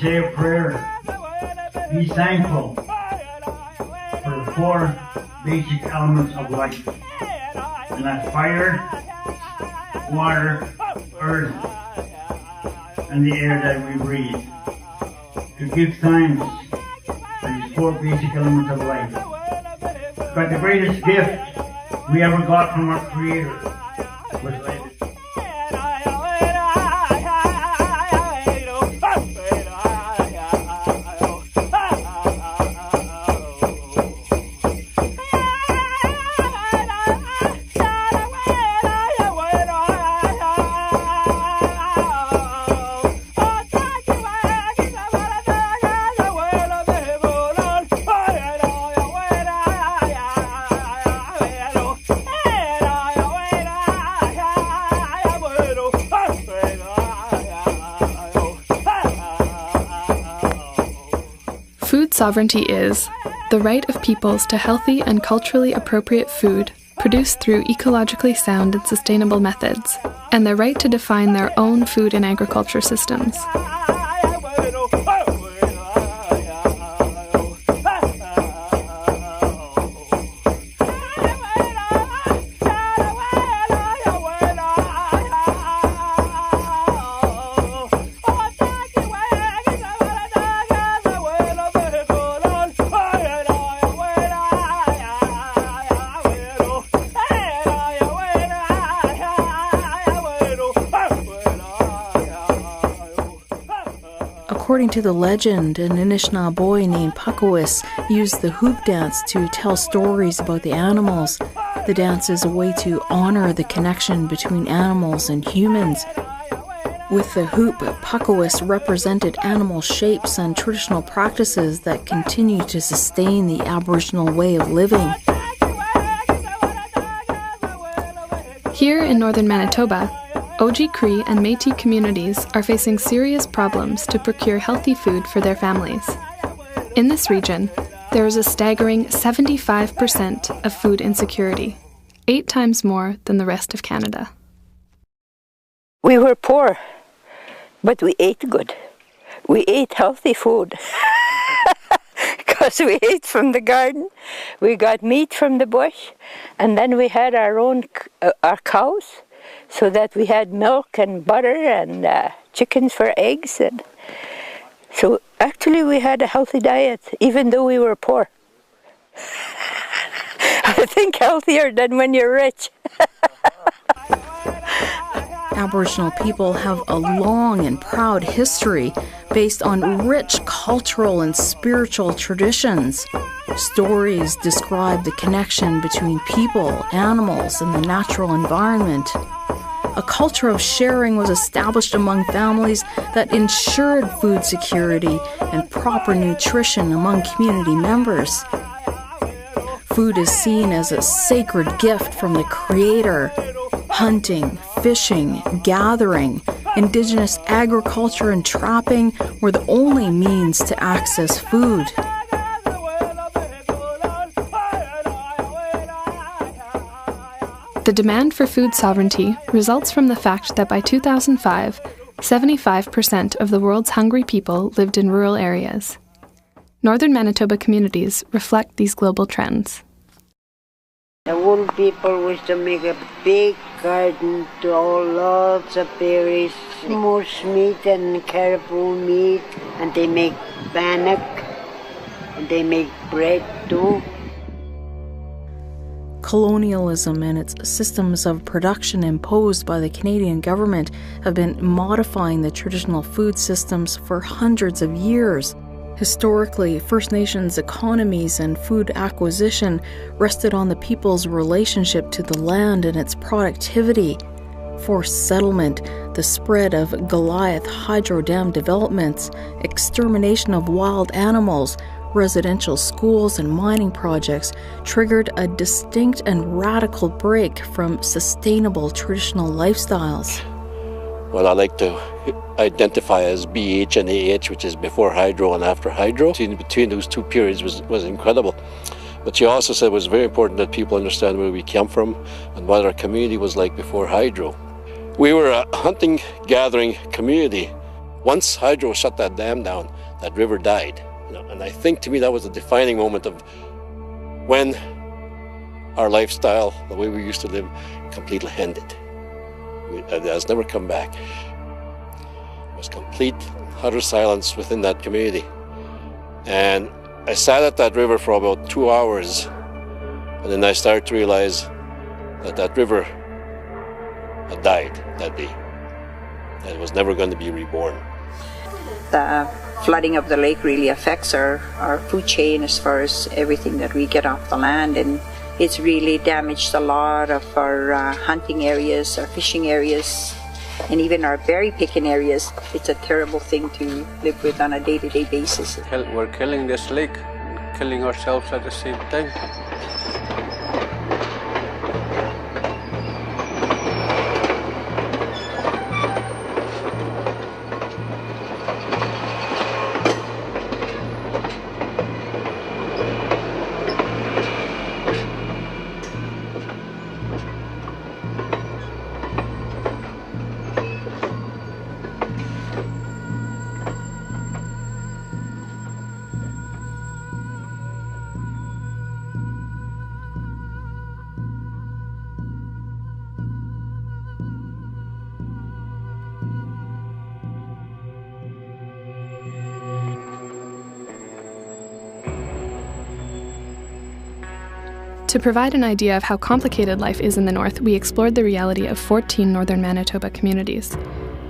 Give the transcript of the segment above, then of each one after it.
say a prayer. Be thankful for the four basic elements of life. And that's fire, water, earth, and the air that we breathe. To give thanks for these four basic elements of life. But the greatest gift we ever got from our Creator was life. Food sovereignty is the right of peoples to healthy and culturally appropriate food produced through ecologically sound and sustainable methods, and the right to define their own food and agriculture systems. According to the legend, an Anishinaabe boy named Pakawis used the hoop dance to tell stories about the animals. The dance is a way to honor the connection between animals and humans. With the hoop, Pakawis represented animal shapes and traditional practices that continue to sustain the Aboriginal way of living. Here in northern Manitoba, Oji Cree and Métis communities are facing serious problems to procure healthy food for their families. In this region, there is a staggering 75% of food insecurity, 8 times more than the rest of Canada. We were poor, but we ate good. We ate healthy food. Because we ate from the garden, we got meat from the bush, and then we had our cows, so that we had milk and butter and chickens for eggs. And so actually we had a healthy diet, even though we were poor. I think healthier than when you're rich. Aboriginal people have a long and proud history based on rich cultural and spiritual traditions. Stories describe the connection between people, animals, and the natural environment. A culture of sharing was established among families that ensured food security and proper nutrition among community members. Food is seen as a sacred gift from the Creator. Hunting, fishing, gathering, indigenous agriculture and trapping were the only means to access food. The demand for food sovereignty results from the fact that by 2005, 75% of the world's hungry people lived in rural areas. Northern Manitoba communities reflect these global trends. The old people was to make a big garden, to all lots of berries, moose meat and caribou meat, and they make bannock, and they make bread too. Colonialism and its systems of production imposed by the Canadian government have been modifying the traditional food systems for hundreds of years. Historically, First Nations economies and food acquisition rested on the people's relationship to the land and its productivity. Forced settlement, the spread of Goliath hydro dam developments, extermination of wild animals, residential schools and mining projects triggered a distinct and radical break from sustainable traditional lifestyles. What I like to identify as BH and AH, which is before hydro and after hydro. Between those two periods was incredible. But she also said it was very important that people understand where we came from and what our community was like before hydro. We were a hunting, gathering community. Once hydro shut that dam down, that river died. And I think to me that was a defining moment of when our lifestyle, the way we used to live, completely ended. It has never come back. It was complete, utter silence within that community. And I sat at that river for about 2 hours, and then I started to realize that that river had died that day. That it was never going to be reborn. The flooding of the lake really affects our food chain as far as everything that we get off the land, and it's really damaged a lot of our hunting areas, our fishing areas, and even our berry picking areas. It's a terrible thing to live with on a day-to-day basis. We're killing this lake, killing ourselves at the same time. To provide an idea of how complicated life is in the north, we explored the reality of 14 northern Manitoba communities.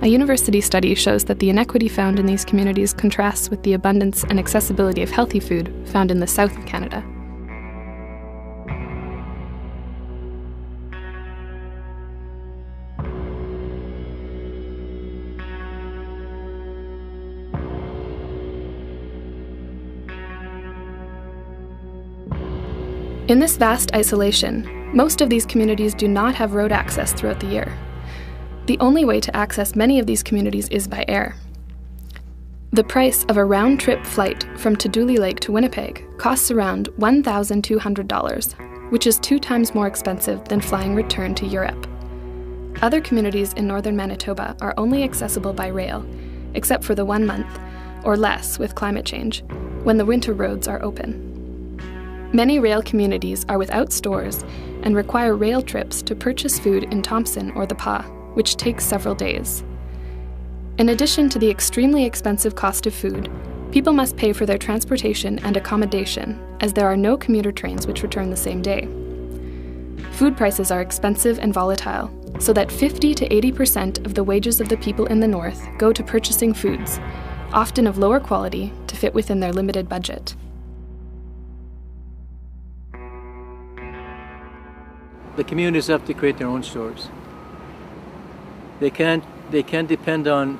A university study shows that the inequity found in these communities contrasts with the abundance and accessibility of healthy food found in the south of Canada. In this vast isolation, most of these communities do not have road access throughout the year. The only way to access many of these communities is by air. The price of a round-trip flight from Tuduli Lake to Winnipeg costs around $1,200, which is 2 times more expensive than flying return to Europe. Other communities in northern Manitoba are only accessible by rail, except for the 1 month, or less with climate change, when the winter roads are open. Many rail communities are without stores and require rail trips to purchase food in Thompson or the Pas, which takes several days. In addition to the extremely expensive cost of food, people must pay for their transportation and accommodation, as there are no commuter trains which return the same day. Food prices are expensive and volatile, so that 50 to 80% of the wages of the people in the north go to purchasing foods, often of lower quality, to fit within their limited budget. The communities have to create their own stores. They can't depend on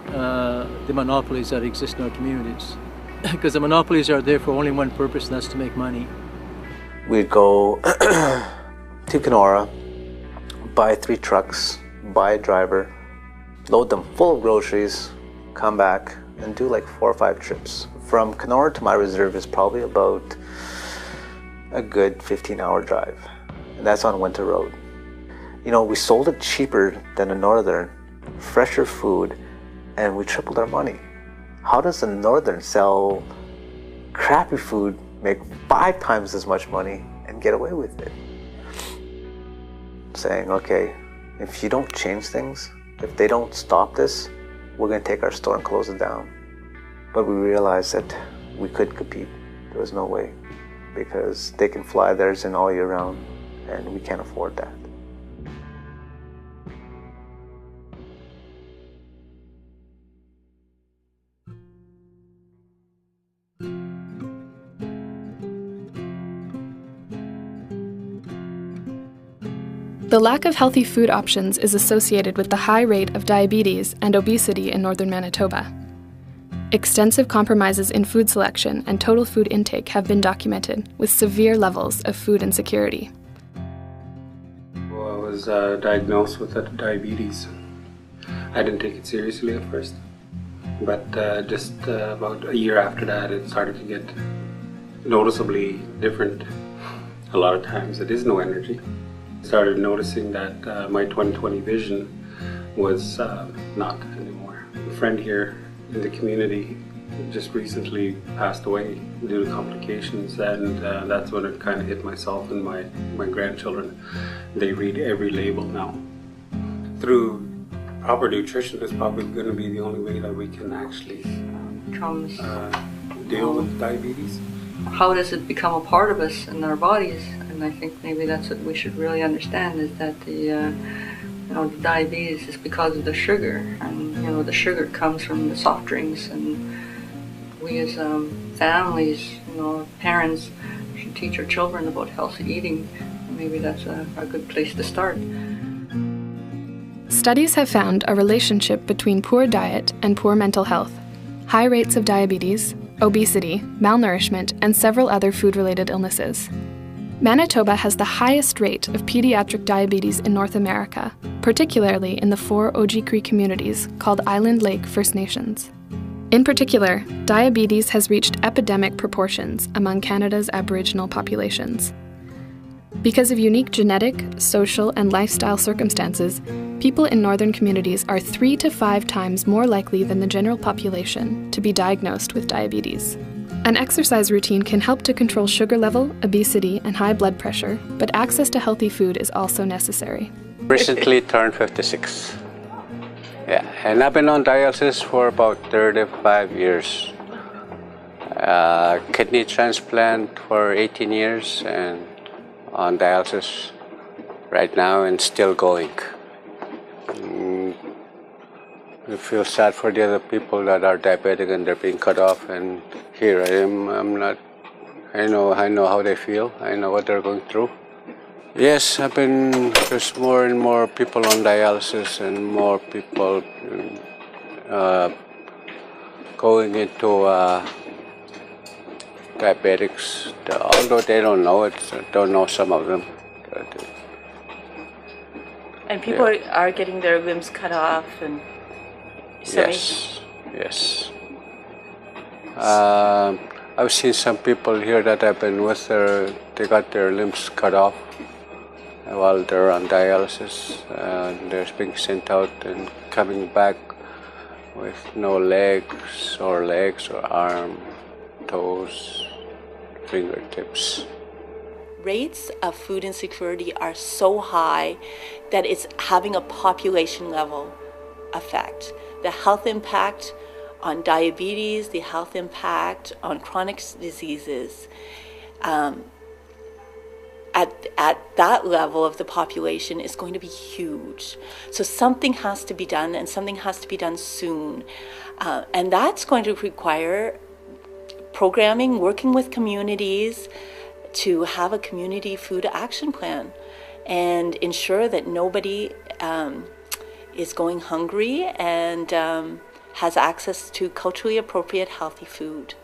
the monopolies that exist in our communities, because the monopolies are there for only one purpose, and that's to make money. We'd go to Kenora, buy 3 trucks, buy a driver, load them full of groceries, come back and do like 4 or 5 trips. From Kenora to my reserve is probably about a good 15-hour drive. And that's on winter road. You know, we sold it cheaper than the northern, fresher food, and we tripled our money. How does the northern sell crappy food, make 5 times as much money, and get away with it? Saying, okay, if you don't change things, if they don't stop this, we're going to take our store and close it down. But we realized that we couldn't compete. There was no way, because they can fly theirs in all year round, and we can't afford that. The lack of healthy food options is associated with the high rate of diabetes and obesity in northern Manitoba. Extensive compromises in food selection and total food intake have been documented, with severe levels of food insecurity. Well, I was diagnosed with diabetes. I didn't take it seriously at first, but just about a year after that, it started to get noticeably different. A lot of times it is no energy. I started noticing that my 20/20 vision was not anymore. A friend here in the community just recently passed away due to complications, and that's when it kind of hit myself and my grandchildren. They read every label now. Through proper nutrition is probably going to be the only way that we can actually deal with diabetes. How does it become a part of us in our bodies? And I think maybe that's what we should really understand, is that the diabetes is because of the sugar, and the sugar comes from the soft drinks, and we as families, parents, should teach our children about healthy eating. Maybe that's a good place to start. Studies have found a relationship between poor diet and poor mental health, high rates of diabetes, obesity, malnourishment, and several other food-related illnesses. Manitoba has the highest rate of pediatric diabetes in North America, particularly in the 4 Oji-Cree communities called Island Lake First Nations. In particular, diabetes has reached epidemic proportions among Canada's Aboriginal populations. Because of unique genetic, social, and lifestyle circumstances, people in northern communities are 3 to 5 times more likely than the general population to be diagnosed with diabetes. An exercise routine can help to control sugar level, obesity, and high blood pressure, but access to healthy food is also necessary. Recently turned 56. Yeah, and I've been on dialysis for about 35 years. Kidney transplant for 18 years and on dialysis right now and still going. I feel sad for the other people that are diabetic and they're being cut off, and here I am. I know how they feel. I know what they're going through. Yes, there's more and more people on dialysis and more people going into diabetics, although they don't know it, don't know some of them. And people are getting their limbs cut off and... Yes. I've seen some people here that I've been with, they got their limbs cut off while they're on dialysis. They're being sent out and coming back with no legs or arm, toes, fingertips. Rates of food insecurity are so high that it's having a population level effect. The health impact on diabetes, the health impact on chronic diseases, at that level of the population is going to be huge. So something has to be done, and something has to be done soon. And that's going to require programming, working with communities to have a community food action plan and ensure that nobody is going hungry and has access to culturally appropriate healthy food.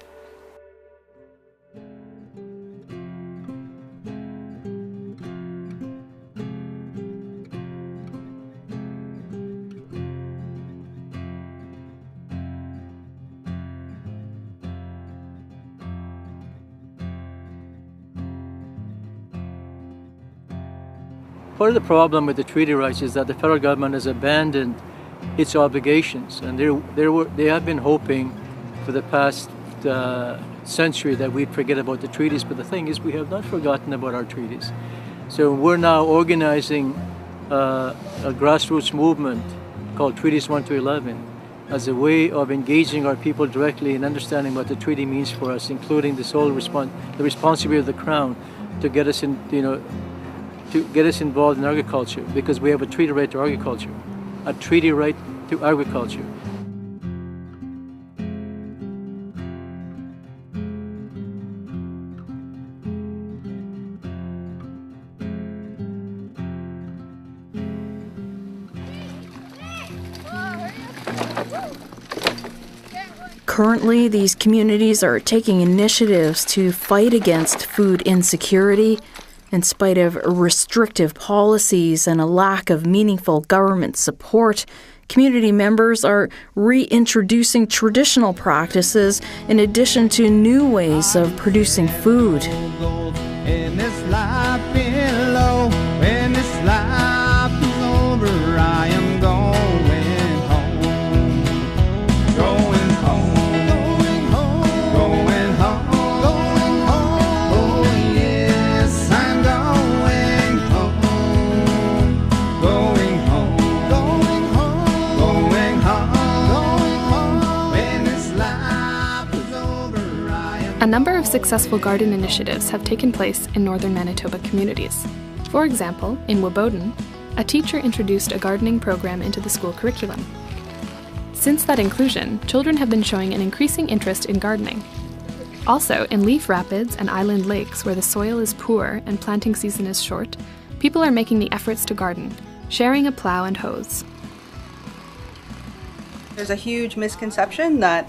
Part of the problem with the treaty rights is that the federal government has abandoned its obligations, and they have been hoping for the past century that we'd forget about the treaties, but the thing is we have not forgotten about our treaties. So we're now organizing a grassroots movement called Treaties 1 to 11 as a way of engaging our people directly and understanding what the treaty means for us, including the responsibility of the Crown to get us in, to get us involved in agriculture, because we have a treaty right to agriculture. A treaty right to agriculture. Currently, these communities are taking initiatives to fight against food insecurity in spite of restrictive policies and a lack of meaningful government support. Community members are reintroducing traditional practices in addition to new ways of producing food. In this life below, when this life is over, I am going home. Going A number of successful garden initiatives have taken place in northern Manitoba communities. For example, in Woboden, a teacher introduced a gardening program into the school curriculum. Since that inclusion, children have been showing an increasing interest in gardening. Also, in Leaf Rapids and Island Lakes, where the soil is poor and planting season is short, people are making the efforts to garden, sharing a plow and hose. There's a huge misconception that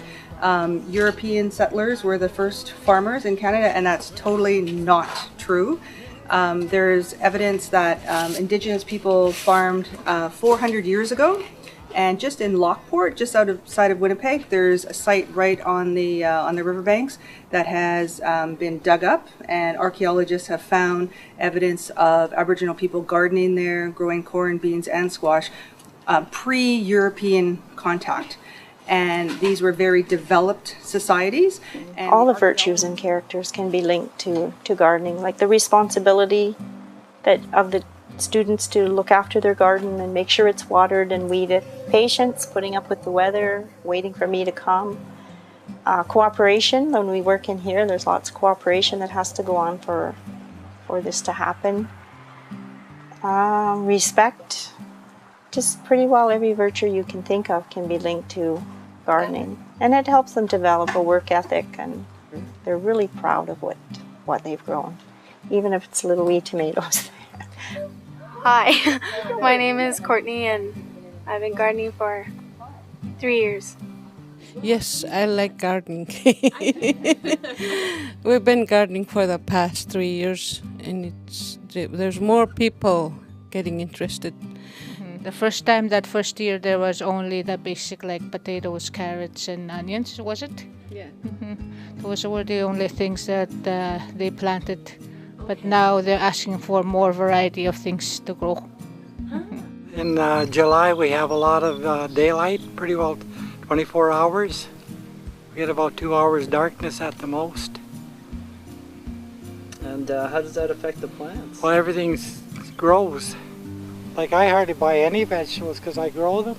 European settlers were the first farmers in Canada, and that's totally not true. There's evidence that Indigenous people farmed 400 years ago, and just in Lockport, just outside of Winnipeg, there's a site right on the riverbanks that has been dug up, and archaeologists have found evidence of Aboriginal people gardening there, growing corn, beans, and squash pre-European contact. And these were very developed societies. And all the virtues and characters can be linked to gardening, like the responsibility of the students to look after their garden and make sure it's watered and weeded, patience, putting up with the weather, waiting for me to come, cooperation. When we work in here, there's lots of cooperation that has to go on for this to happen, respect. Just pretty well every virtue you can think of can be linked to gardening, and it helps them develop a work ethic, and they're really proud of what they've grown, even if it's little wee tomatoes. Hi, my name is Courtney, and I've been gardening for 3 years. Yes, I like gardening. We've been gardening for the past 3 years, and there's more people getting interested. The first year, there was only the basic like potatoes, carrots, and onions, was it? Yeah. Those were the only things that they planted. But now they're asking for more variety of things to grow. In July, we have a lot of daylight, pretty well 24 hours. We get about 2 hours darkness at the most. And how does that affect the plants? Well, everything grows. Like, I hardly buy any vegetables because I grow them.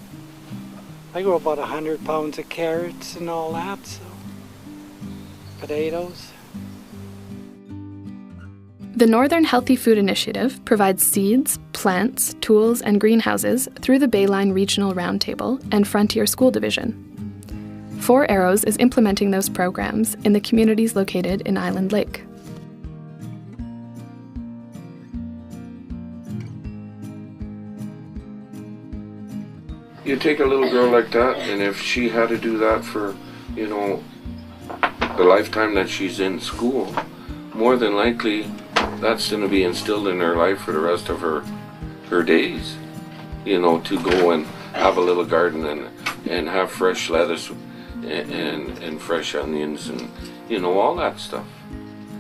I grow about 100 pounds of carrots and all that, so potatoes. The Northern Healthy Food Initiative provides seeds, plants, tools, and greenhouses through the Bayline Regional Roundtable and Frontier School Division. Four Arrows is implementing those programs in the communities located in Island Lake. You take a little girl like that, and if she had to do that for, you know, the lifetime that she's in school, more than likely that's going to be instilled in her life for the rest of her days. You know, to go and have a little garden and have fresh lettuce and fresh onions and, you know, all that stuff.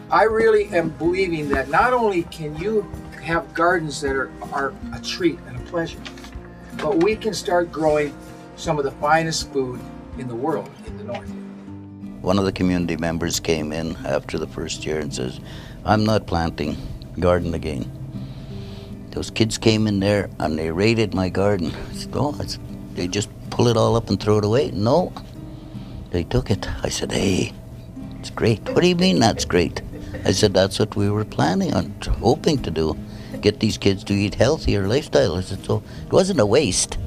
I really am believing that not only can you have gardens that are a treat and a pleasure, but we can start growing some of the finest food in the world in the north. One of the community members came in after the first year and says, "I'm not planting garden again." Those kids came in there and they raided my garden. I said, "Oh, they just pull it all up and throw it away?" "No, they took it." I said, "Hey, it's great." "What do you mean that's great?" I said, "That's what we were planning on, hoping to do. Get these kids to eat healthier lifestyle." I said, so it wasn't a waste.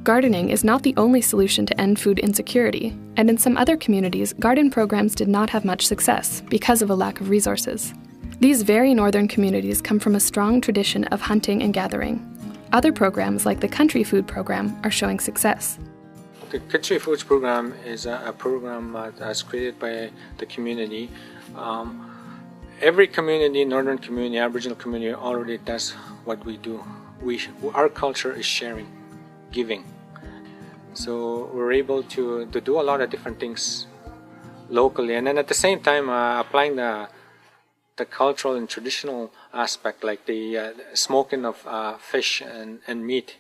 Gardening is not the only solution to end food insecurity, and in some other communities, garden programs did not have much success because of a lack of resources. These very northern communities come from a strong tradition of hunting and gathering. Other programs, like the Country Food Program, are showing success. The Country Foods Program is a program that's created by the community. Every community, northern community, Aboriginal community, already does what we do. Our culture is sharing, giving. So we're able to do a lot of different things locally, and then at the same time applying the cultural and traditional aspect, like the smoking of fish and meat.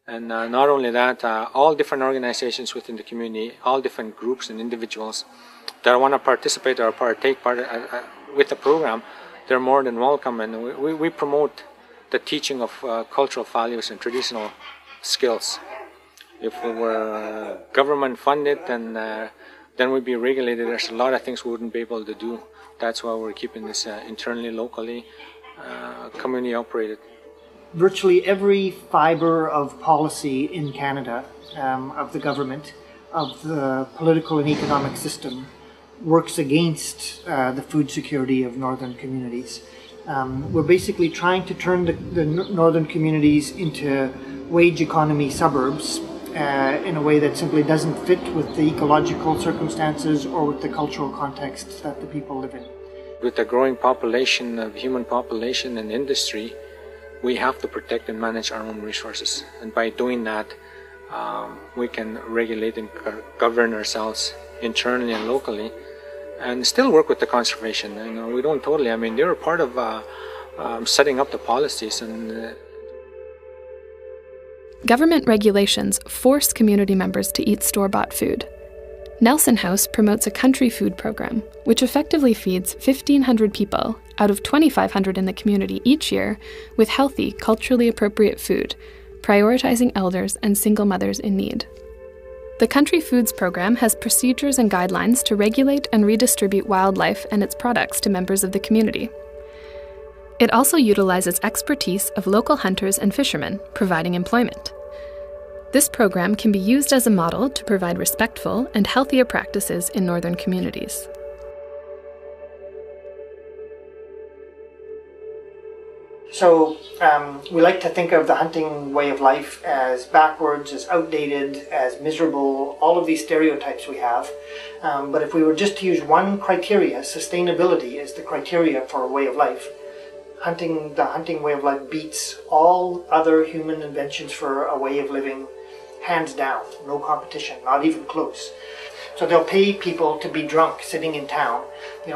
And not only that, all different organizations within the community, all different groups and individuals that want to participate or partake with the program, they're more than welcome. And we promote the teaching of cultural values and traditional skills. If we were government funded, then we'd be regulated. There's a lot of things we wouldn't be able to do. That's why we're keeping this internally, locally, community operated. Virtually every fiber of policy in Canada, of the government, of the political and economic system, works against the food security of northern communities. We're basically trying to turn the northern communities into wage economy suburbs in a way that simply doesn't fit with the ecological circumstances or with the cultural context that the people live in. With the growing population of human population and industry, we have to protect and manage our own resources. And by doing that, we can regulate and govern ourselves internally and locally, and still work with the conservation. You know, we don't totally. I mean, they were part of setting up the policies. And government regulations force community members to eat store-bought food. Nelson House promotes a country food program, which effectively feeds 1,500 people out of 2,500 in the community each year with healthy, culturally appropriate food, prioritizing elders and single mothers in need. The Country Foods program has procedures and guidelines to regulate and redistribute wildlife and its products to members of the community. It also utilizes expertise of local hunters and fishermen, providing employment. This program can be used as a model to provide respectful and healthier practices in northern communities. So we like to think of the hunting way of life as backwards, as outdated, as miserable, all of these stereotypes we have. But if we were just to use one criteria, sustainability is the criteria for a way of life. The hunting way of life beats all other human inventions for a way of living, hands down, no competition, not even close. So they'll pay people to be drunk sitting in town,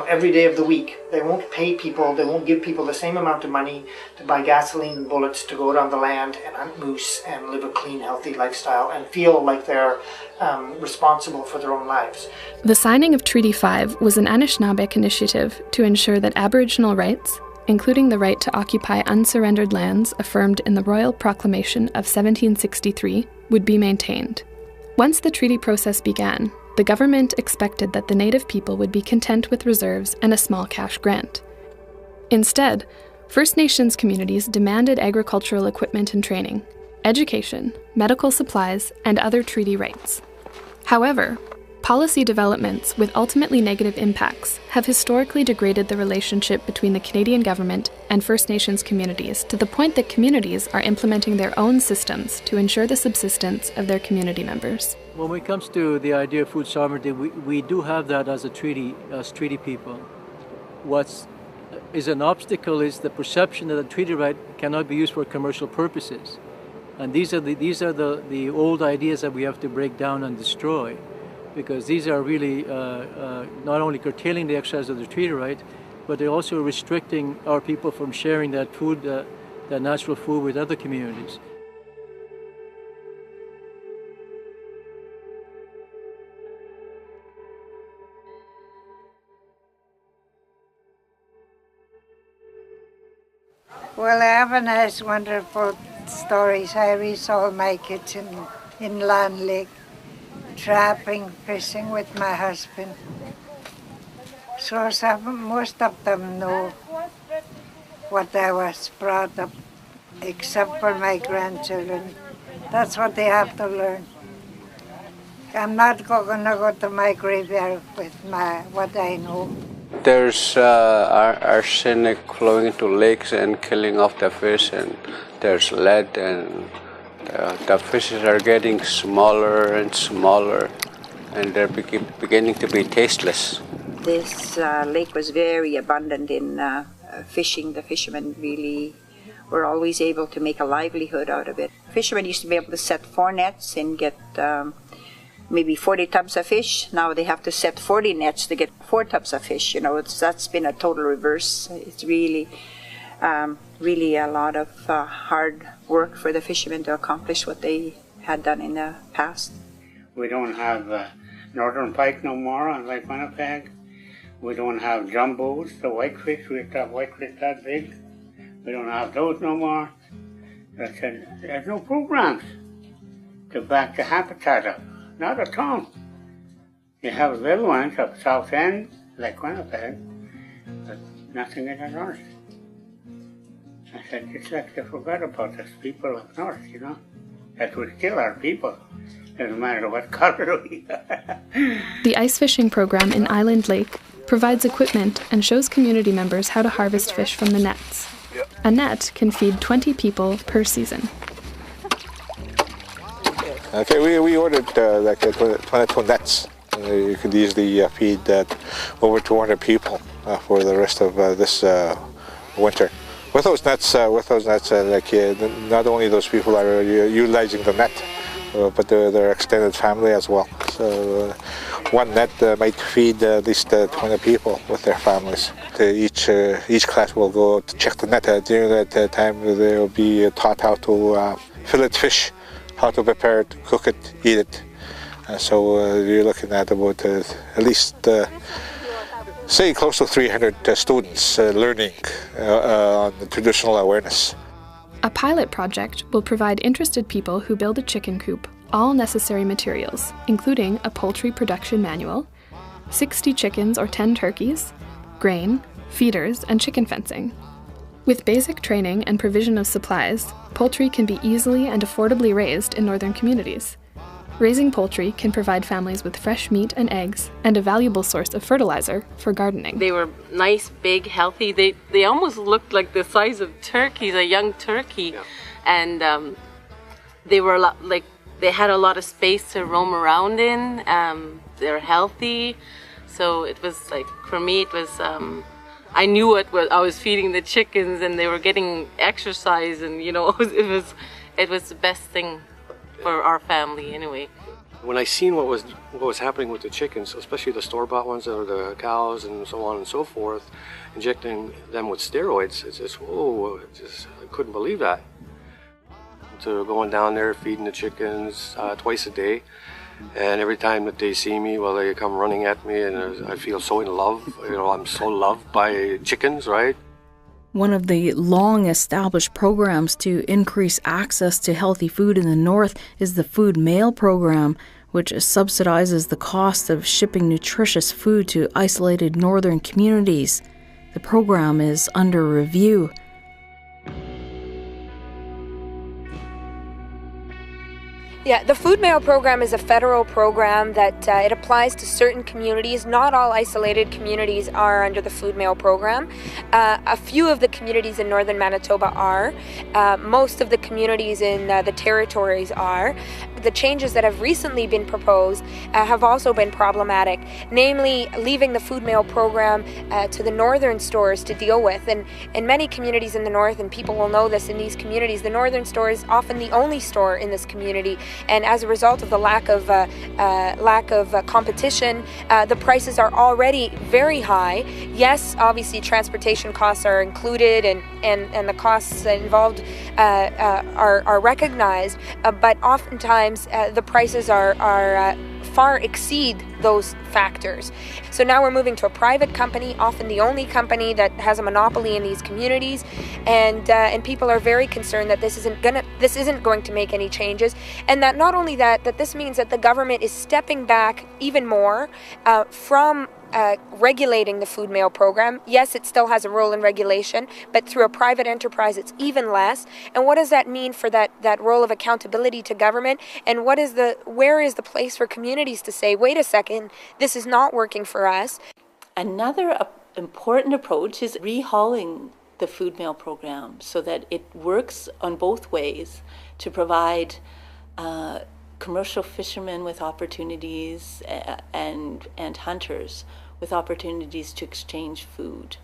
every day of the week. They won't give people the same amount of money to buy gasoline and bullets to go out on the land and hunt moose and live a clean, healthy lifestyle and feel like they're responsible for their own lives. The signing of Treaty 5 was an Anishinaabeg initiative to ensure that Aboriginal rights, including the right to occupy unsurrendered lands affirmed in the Royal Proclamation of 1763, would be maintained. Once the treaty process began, the government expected that the Native people would be content with reserves and a small cash grant. Instead, First Nations communities demanded agricultural equipment and training, education, medical supplies, and other treaty rights. However, policy developments with ultimately negative impacts have historically degraded the relationship between the Canadian government and First Nations communities to the point that communities are implementing their own systems to ensure the subsistence of their community members. When it comes to the idea of food sovereignty, we do have that as treaty people. What is an obstacle is the perception that a treaty right cannot be used for commercial purposes. And these are the old ideas that we have to break down and destroy, because these are really not only curtailing the exercise of the treaty right, but they're also restricting our people from sharing that food, that natural food, with other communities. Well, I have a nice, wonderful stories. I raised all my kids in Land Lake, trapping, fishing with my husband. So most of them know what I was brought up, except for my grandchildren. That's what they have to learn. I'm not going to go to my graveyard with what I know. There's arsenic flowing into lakes and killing off the fish, and there's lead, and the fishes are getting smaller and smaller, and they're beginning to be tasteless. This lake was very abundant in fishing. The fishermen really were always able to make a livelihood out of it. Fishermen used to be able to set 4 nets and get maybe 40 tubs of fish. Now they have to set 40 nets to get 4 tubs of fish. That's been a total reverse. It's really a lot of hard work for the fishermen to accomplish what they had done in the past. We don't have northern pike no more on Lake Winnipeg. We don't have jumbos, the whitefish. We used to have whitefish that big. We don't have those no more. There's no programs. to back the habitat up. Not at all. You have little ones up South End, like Winnipeg, but nothing in the north. I said, just like they forgot about us people up north, you know. That would kill our people. Doesn't matter what color we are. The ice fishing program in Island Lake provides equipment and shows community members how to harvest fish from the nets. A net can feed 20 people per season. Okay, we ordered like 22 nets. You could easily feed over 200 people for the rest of this winter. With those nets, not only those people are utilizing the net, but their extended family as well. So one net might feed at least 20 people with their families. Each class will go to check the net. During that time, they will be taught how to fillet fish, how to prepare it, cook it, eat it. So you're looking at about at least, say, close to 300 students learning on the traditional awareness. A pilot project will provide interested people who build a chicken coop all necessary materials, including a poultry production manual, 60 chickens or 10 turkeys, grain, feeders, and chicken fencing. With basic training and provision of supplies, poultry can be easily and affordably raised in northern communities. Raising poultry can provide families with fresh meat and eggs and a valuable source of fertilizer for gardening. They were nice, big, healthy. They almost looked like the size of turkeys, a young turkey. Yeah. And they were they had a lot of space to roam around in. They're healthy. So it was like, for me, it was, I knew I was feeding the chickens and they were getting exercise, and you know, it was the best thing for our family anyway. When I seen what was happening with the chickens, especially the store-bought ones or the cows and so on and so forth, injecting them with steroids, it's just, whoa, I couldn't believe that. So going down there, feeding the chickens twice a day, and every time that they see me, well, they come running at me, and I feel so in love. You know, I'm so loved by chickens, right? One of the long-established programs to increase access to healthy food in the North is the Food Mail program, which subsidizes the cost of shipping nutritious food to isolated northern communities. The program is under review. Yeah, the Food Mail program is a federal program that it applies to certain communities. Not all isolated communities are under the Food Mail program. A few of the communities in northern Manitoba are. Most of the communities in the territories are. The changes that have recently been proposed have also been problematic, namely leaving the Food Mail program to the northern stores to deal with. And in many communities in the north, and people will know this in these communities, the northern store is often the only store in this community. And as a result of the lack of competition, the prices are already very high. Yes, obviously transportation costs are included, and the costs involved are recognized, but oftentimes the prices are far exceed those factors. So now we're moving to a private company, often the only company that has a monopoly in these communities, and people are very concerned that this isn't going to make any changes, and that not only that this means that the government is stepping back even more from regulating the Food Mail program. Yes, it still has a role in regulation, but through a private enterprise it's even less. And what does that mean for that role of accountability to government? And where is the place for communities to say, wait a second, this is not working for us? Another important approach is rehauling the Food Mail program so that it works on both ways to provide commercial fishermen with opportunities and hunters with opportunities to exchange food,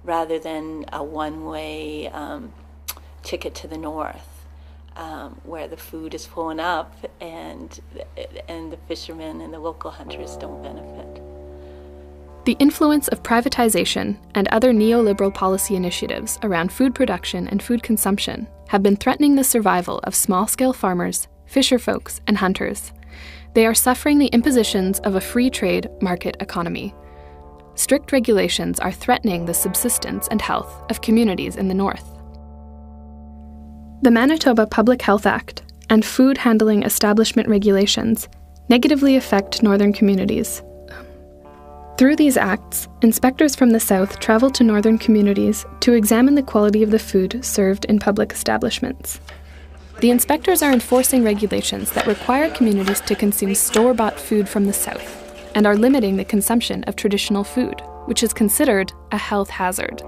rather than a one-way ticket to the north, where the food is flowing up and the fishermen and the local hunters don't benefit. The influence of privatization and other neoliberal policy initiatives around food production and food consumption have been threatening the survival of small-scale farmers, fisherfolks, and hunters. They are suffering the impositions of a free trade market economy. Strict regulations are threatening the subsistence and health of communities in the north. The Manitoba Public Health Act and food handling establishment regulations negatively affect northern communities. Through these acts, inspectors from the south travel to northern communities to examine the quality of the food served in public establishments. The inspectors are enforcing regulations that require communities to consume store-bought food from the south and are limiting the consumption of traditional food, which is considered a health hazard.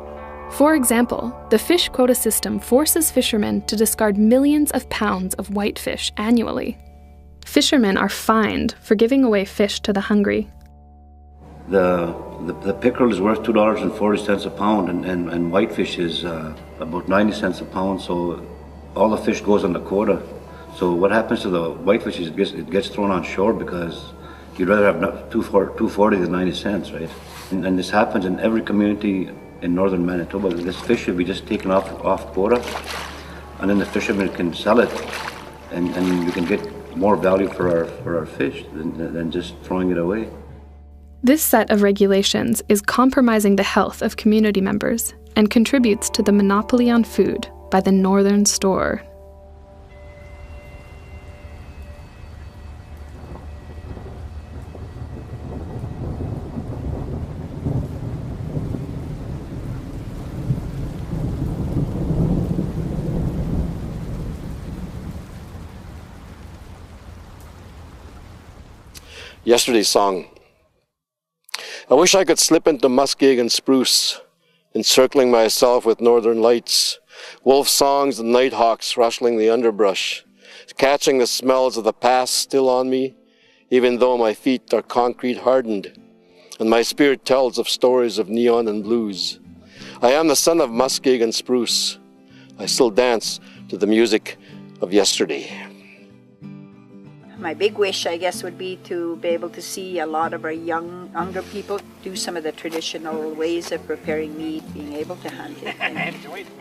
For example, the fish quota system forces fishermen to discard millions of pounds of whitefish annually. Fishermen are fined for giving away fish to the hungry. The pickerel is worth $2.40 a pound, and whitefish is about 90 cents a pound, so all the fish goes on the quota. So what happens to the whitefish is it gets thrown on shore because you'd rather have $2.40 than 90 cents, right? And this happens in every community in northern Manitoba. This fish should be just taken off quota, and then the fishermen can sell it, and we can get more value for our fish than just throwing it away. This set of regulations is compromising the health of community members and contributes to the monopoly on food by the Northern Store. Yesterday's song. I wish I could slip into muskeg and spruce, encircling myself with northern lights, wolf songs and nighthawks rustling the underbrush, catching the smells of the past still on me, even though my feet are concrete hardened, and my spirit tells of stories of neon and blues. I am the son of muskeg and spruce. I still dance to the music of yesterday. My big wish, I guess, would be to be able to see a lot of our younger people do some of the traditional ways of preparing meat, being able to hunt it,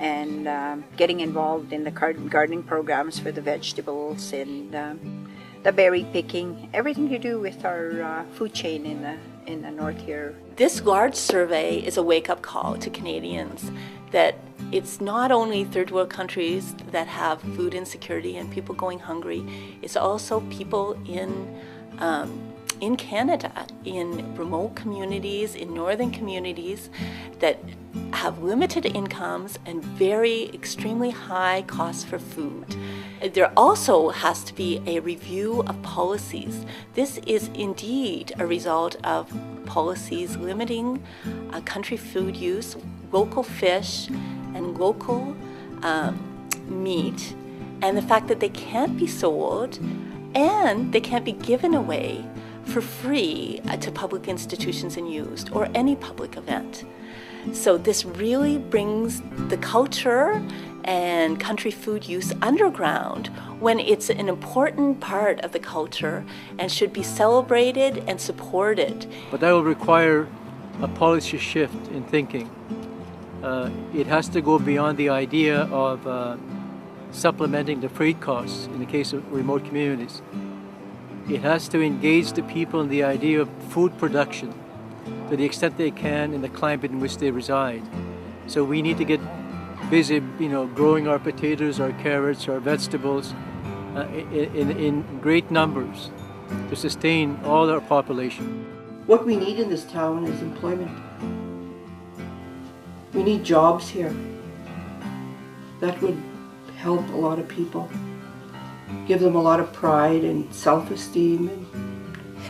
and getting involved in the gardening programs for the vegetables and the berry picking, everything to do with our food chain in the north here. This large survey is a wake-up call to Canadians that it's not only third world countries that have food insecurity and people going hungry, it's also people in Canada, in remote communities, in northern communities that have limited incomes and extremely high costs for food. There also has to be a review of policies. This is indeed a result of policies limiting country food use, local fish, and local meat, and the fact that they can't be sold and they can't be given away for free to public institutions and used, or any public event. So this really brings the culture and country food use underground when it's an important part of the culture and should be celebrated and supported. But that will require a policy shift in thinking. It has to go beyond the idea of supplementing the freight costs in the case of remote communities. It has to engage the people in the idea of food production to the extent they can in the climate in which they reside. So we need to get busy, growing our potatoes, our carrots, our vegetables in great numbers to sustain all our population. What we need in this town is employment. We need jobs here. That would help a lot of people, give them a lot of pride and self-esteem.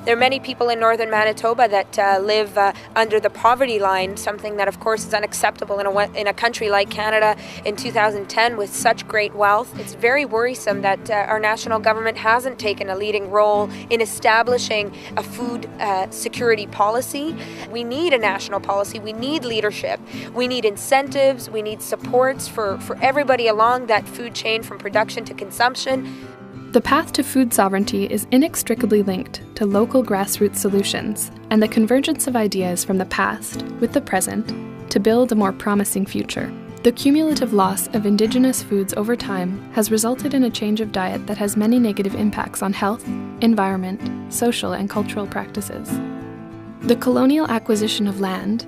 There are many people in northern Manitoba that live under the poverty line, something that of course is unacceptable in a country like Canada in 2010 with such great wealth. It's very worrisome that our national government hasn't taken a leading role in establishing a food security policy. We need a national policy, we need leadership, we need incentives, we need supports for everybody along that food chain from production to consumption. The path to food sovereignty is inextricably linked to local grassroots solutions and the convergence of ideas from the past with the present to build a more promising future. The cumulative loss of Indigenous foods over time has resulted in a change of diet that has many negative impacts on health, environment, social and cultural practices. The colonial acquisition of land,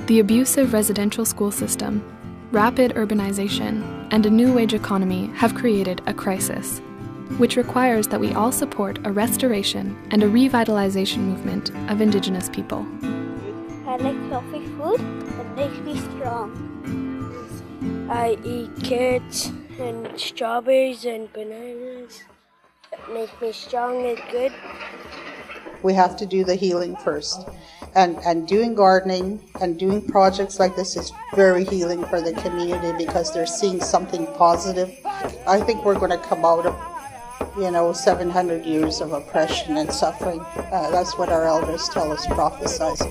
the abusive residential school system, rapid urbanization, and a new wage economy have created a crisis. which requires that we all support a restoration and a revitalization movement of Indigenous people. I like healthy food. It makes me strong. I eat carrots and strawberries and bananas. It makes me strong and good. We have to do the healing first. And doing gardening and doing projects like this is very healing for the community because they're seeing something positive. I think we're going to come out of 700 years of oppression and suffering. That's what our elders tell us, prophesize.